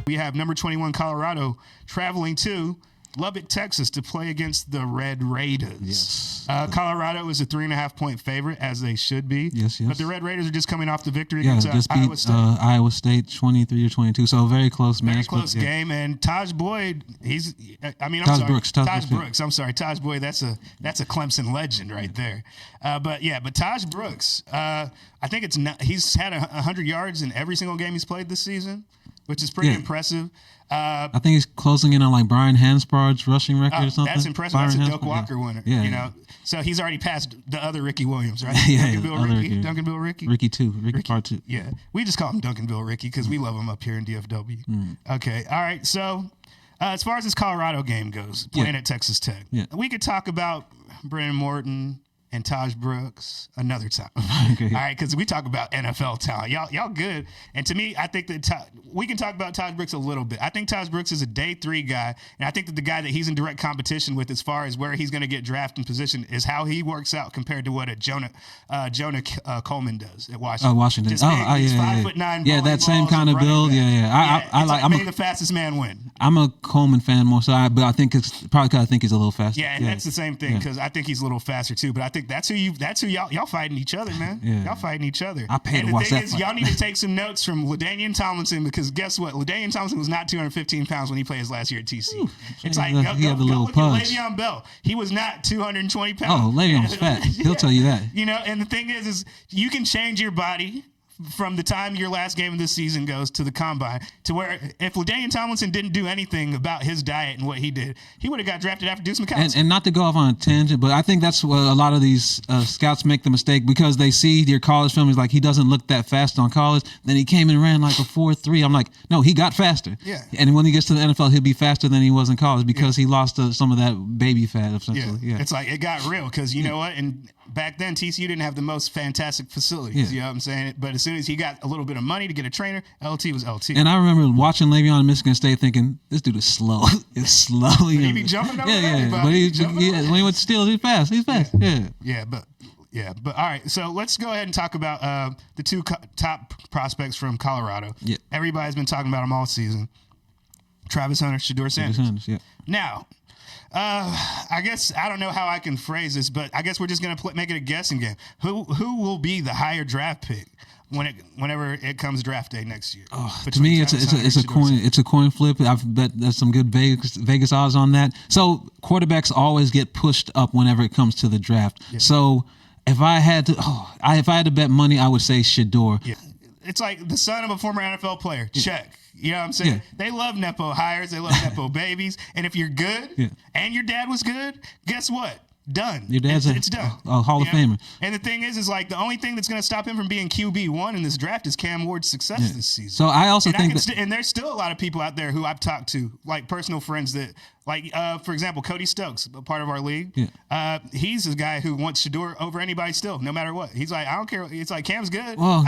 We have number 21 Colorado traveling to Lubbock, Texas to play against the Red Raiders. Yes. Colorado is a 3.5-point favorite, as they should be. Yes. But the Red Raiders are just coming off the victory Yeah, against just beat Iowa State. Iowa State 23-22. So very close match. Very close game. And Taj Boyd, Taj Brooks. I'm sorry, Taj Boyd. That's a Clemson legend right there. But Taj Brooks, I think he's had 100 yards in every single game he's played this season, which is pretty impressive. I think he's closing in on like Brian Hanspard's rushing record or something. That's impressive. Byron That's a Doak Walker winner. Yeah. You know, so he's already passed the other Ricky Williams, right? Duncanville Ricky. Ricky Part 2. Yeah, we just call him Duncanville Ricky because we love him up here in DFW. Okay, all right. So as far as this Colorado game goes, playing at Texas Tech, we could talk about Brennan Morton and Taj Brooks another time. Okay. All right, because we talk about NFL talent. Y'all good. And to me, I think that we can talk about Taj Brooks a little bit. I think Taj Brooks is a day 3 guy, and I think that the guy that he's in direct competition with as far as where he's going to get drafted in position is how he works out compared to what a Jonah Coleman does at Washington. Washington. Just he's 5'9". Yeah, that same kind of build. I like. I'm the fastest man win. I'm a Coleman fan more, but I think it's probably because I think he's a little faster. Yeah, and that's the same thing because I think he's a little faster too. But I think that's who y'all fighting each other, man. Yeah. Y'all fighting each other. I paid to watch that. And the thing is, y'all need to take some notes from LaDainian Tomlinson because guess what? LaDainian Tomlinson was not 215 pounds when he played his last year at TC. Ooh, it's like he had the little look punch. at Le'Veon Bell. He was not 220 pounds. Oh, Le'Veon was fat. He'll tell you that. You know, and the thing is you can change your body from the time your last game of this season goes to the combine to where if LaDainian Tomlinson didn't do anything about his diet and what he did, he would have got drafted after Deuce McAllister. And not to go off on a tangent, but I think that's what a lot of these scouts make the mistake because they see your college film is like he doesn't look that fast on college. Then he came and ran like a 4.3. I'm like, no, he got faster. Yeah. And when he gets to the NFL, he'll be faster than he was in college because he lost some of that baby fat essentially. Yeah. It's like it got real because you know what? And back then TCU didn't have the most fantastic facilities. You know what I'm saying? But as soon as he got a little bit of money to get a trainer, LT was LT. And I remember watching Le'Veon at Michigan State thinking, this dude is slow. It's slow. He be jumping over everybody. But when he went to Steelers, he's fast. He's fast. But all right. So let's go ahead and talk about the two top prospects from Colorado. Yeah. Everybody's been talking about them all season. Travis Hunter, Shedeur Sanders. Now, I guess I don't know how I can phrase this, but I guess we're just gonna make it a guessing game. Who will be the higher draft pick whenever it comes draft day next year? To me, it's a coin flip. I've bet there's some good Vegas odds on that. So quarterbacks always get pushed up whenever it comes to the draft. Yeah. So if I had to bet money, I would say Shedeur. Yeah. It's like the son of a former NFL player. Check. You know what I'm saying? Yeah. They love Nepo hires. They love Nepo babies. And if you're good and your dad was good, guess what? Done. Your dad's it's done. A Hall of Famer. And the thing is like the only thing that's going to stop him from being QB1 in this draft is Cam Ward's success this season. So I also think and there's still a lot of people out there who I've talked to, like personal friends that, like, for example, Cody Stokes, a part of our league. Yeah. He's a guy who wants Shedeur over anybody still, no matter what. He's like, I don't care. It's like Cam's good. Well,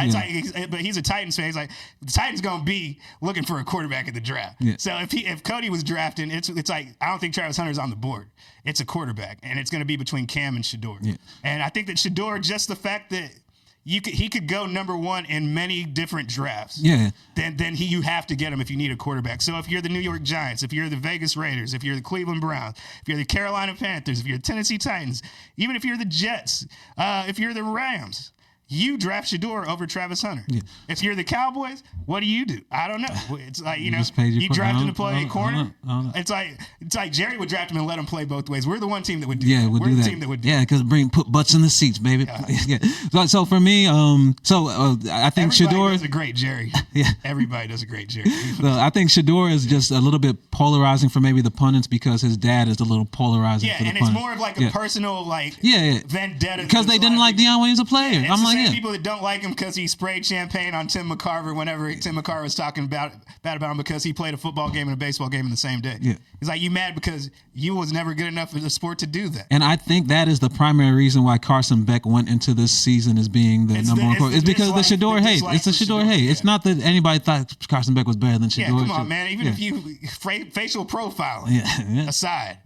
but he's a Titans fan. He's like, the Titans going to be looking for a quarterback in the draft. Yeah. So if Cody was drafting, it's like, I don't think Travis Hunter's on the board. It's a quarterback, and it's going to be between Cam and Shedeur. Yeah. And I think that Shedeur, just the fact that he could go number one in many different drafts. Yeah. Then you have to get him if you need a quarterback. So if you're the New York Giants, if you're the Vegas Raiders, if you're the Cleveland Browns, if you're the Carolina Panthers, if you're the Tennessee Titans, even if you're the Jets, if you're the Rams, you draft Shedeur over Travis Hunter. Yeah. If you're the Cowboys, what do? I don't know. It's like, you draft him to play corner. It's like Jerry would draft him and let him play both ways. We're the one team that would do that. We're the team that would do that. Because put butts in the seats, baby. Yeah. So for me, I think Shedeur does a great Jerry. Yeah. Everybody does a great Jerry. I think Shedeur is just a little bit polarizing for maybe the pundits because his dad is a little polarizing for the pundits. It's more of like a personal vendetta. Because they didn't like Deion when he was a player. I'm like, people that don't like him because he sprayed champagne on Tim McCarver whenever Tim McCarver was talking bad about him because he played a football game and a baseball game in the same day. Yeah. He's like, you mad because you was never good enough in the sport to do that. And I think that is the primary reason why Carson Beck went into this season as being the number one quarterback. It's because of the Shedeur hate. It's the Shedeur hate. Yeah. It's not that anybody thought Carson Beck was better than Shedeur. Yeah, come on, man. Even if you facial profiling aside,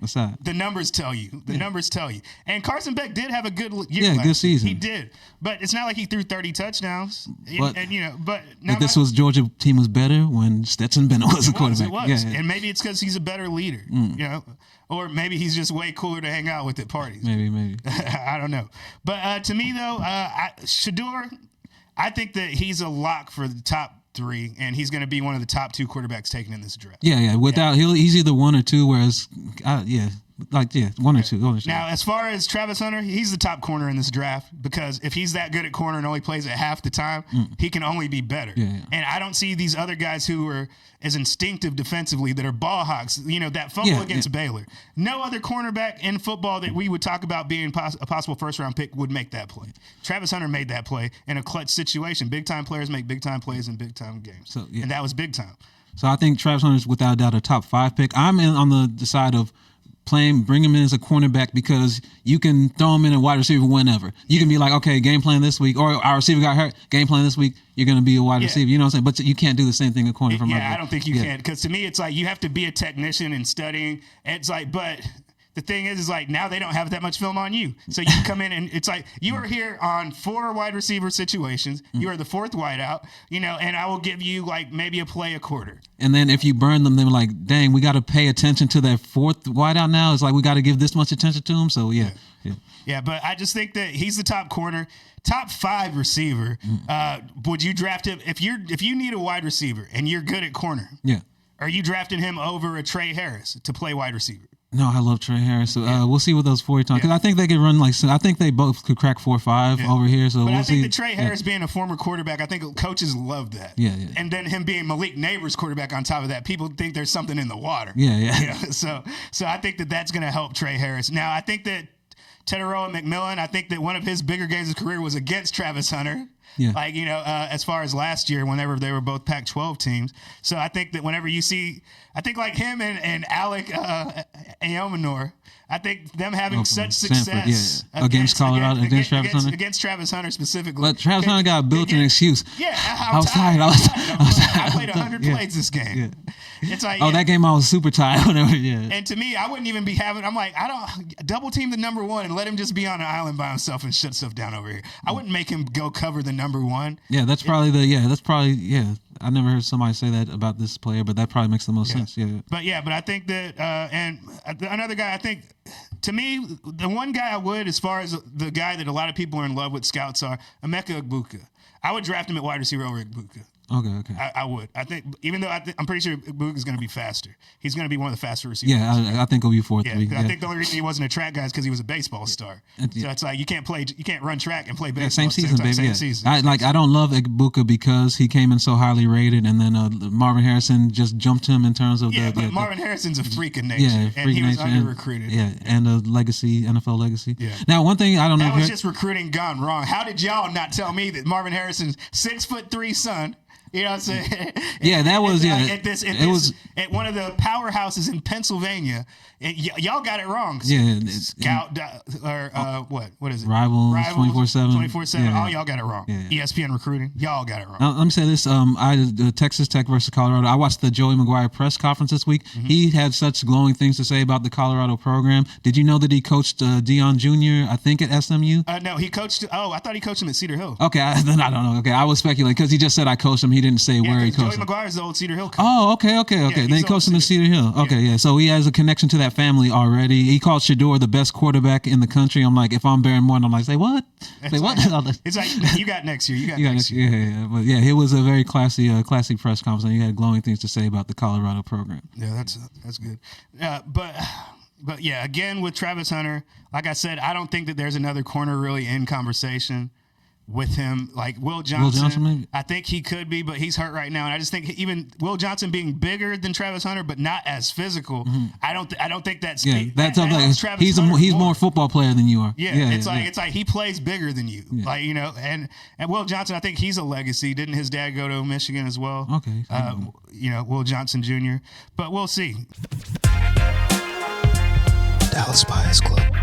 the numbers tell you. The numbers tell you. And Carson Beck did have a good year. Good season. He did. But it's not not like he threw 30 touchdowns. But, but if this was Georgia team was better when Stetson Bennett was the quarterback. It was. Yeah. And maybe it's because he's a better leader, or maybe he's just way cooler to hang out with at parties. Maybe. I don't know. But to me, though, Shedeur, I think that he's a lock for the top 3, and he's going to be one of the top 2 quarterbacks taken in this draft. Yeah. He's either 1 or 2, whereas, 1 or 2. Now, as far as Travis Hunter, he's the top corner in this draft because if he's that good at corner and only plays it half the time, he can only be better. Yeah. And I don't see these other guys who are as instinctive defensively that are ball hawks. That fumble against Baylor. No other cornerback in football that we would talk about being a possible first-round pick would make that play. Travis Hunter made that play in a clutch situation. Big-time players make big-time plays in big-time games. And that was big time. So I think Travis Hunter is without a doubt a top 5 pick. I'm on the side of bring him in as a cornerback because you can throw him in a wide receiver whenever. You can be like, okay, game plan this week, or our receiver got hurt, game plan this week, you're going to be a wide receiver. You know what I'm saying? But you can't do the same thing at corner from I don't think you can, because to me, it's like you have to be a technician and studying. It's like, but the thing is like now they don't have that much film on you. So you come in and it's like you are here on 4 wide receiver situations. You are the 4th wideout, and I will give you like maybe a play a quarter. And then if you burn them, they're like, dang, we got to pay attention to that 4th wideout now. It's like we got to give this much attention to him. So, Yeah, but I just think that he's the top corner, top 5 receiver. Would you draft him if you need a wide receiver and you're good at corner? Yeah. Are you drafting him over a Trey Harris to play wide receiver? No, I love Trey Harris. So we'll see what those 40 times. Because I think they could run I think they both could crack 4 or 5 over here. So but we'll I think see. that Trey Harris being a former quarterback, I think coaches love that. Yeah. And then him being Malik Neighbors' quarterback on top of that, people think there's something in the water. Yeah. So I think that that's going to help Trey Harris. Now I think that Teteroa McMillan, I think that one of his bigger games of his career was against Travis Hunter. Yeah. As far as last year, whenever they were both Pac-12 teams. So I think that whenever you see, I think like him and Alec Ayomanor, I think them having such success against Colorado, against Travis Hunter. Against Travis Hunter specifically. But Travis Hunter got a built-in excuse. Yeah, I was tired. I played 100 plays this game. Yeah. It's like, that game I was super tired. Whenever, And to me, I wouldn't even be having. I'm like, I don't double team the number 1 and let him just be on an island by himself and shut stuff down over here. I wouldn't make him go cover the number 1. Yeah, that's probably I never heard somebody say that about this player, but that probably makes the most sense. Yeah. But I think that and another guy, I think to me, the one guy I would, as far as the guy that a lot of people are in love with scouts are, Emeka Egbuka. I would draft him at wide receiver over Egbuka. Okay. I would. I think, even though I'm pretty sure Egbuka is going to be faster. He's going to be one of the faster receivers. Yeah, I think he'll be 4-3. I think the only reason he wasn't a track guy is because he was a baseball star. So it's like you can't run track and play baseball. Same season, baby. Same season. I don't love Egbuka because he came in so highly rated, and then Marvin Harrison just jumped him in terms of Marvin Harrison's a freak of nature, and he was under-recruited. And a legacy, NFL legacy. Yeah. Now, one thing I don't know. That was just recruiting gone wrong. How did y'all not tell me that Marvin Harrison's 6'3" son? You know what I'm saying? That was at one of the powerhouses in Pennsylvania. Y'all got it wrong. Scout what is it? Rivals 24/7. 24/7. All y'all got it wrong. ESPN recruiting. Y'all got it wrong. Let me say this. Texas Tech versus Colorado. I watched the Joey McGuire press conference this week. Mm-hmm. He had such glowing things to say about the Colorado program. Did you know that he coached Deion Jr., I think, at SMU? No, he coached. I thought he coached him at Cedar Hill. Okay, then I don't know. Okay, I was speculating because he just said I coached him. He didn't say where he coached him. Joey McGuire's the old Cedar Hill coach. Oh, okay. Then he coached him at Cedar Hill. Okay, so he has a connection to that family already. He called Shedeur the best quarterback in the country. I'm like, if I'm Baron Morton, I'm like, say what? Say what? It's like, you got next year. You got next year. Yeah. But it was a very classy press conference, and he had glowing things to say about the Colorado program. Yeah, that's good. But yeah, again with Travis Hunter, like I said, I don't think that there's another corner really in conversation with him, like Will Johnson. Maybe? I think he could be, but he's hurt right now, and I just think even Will Johnson being bigger than Travis Hunter, but not as physical. Mm-hmm. I don't think that's that's like he's more football player than you are. It's like he plays bigger than you, and Will Johnson, I think he's a legacy. Didn't his dad go to Michigan as well? Okay, Will Johnson Jr. But we'll see. Dallas Buyers Club.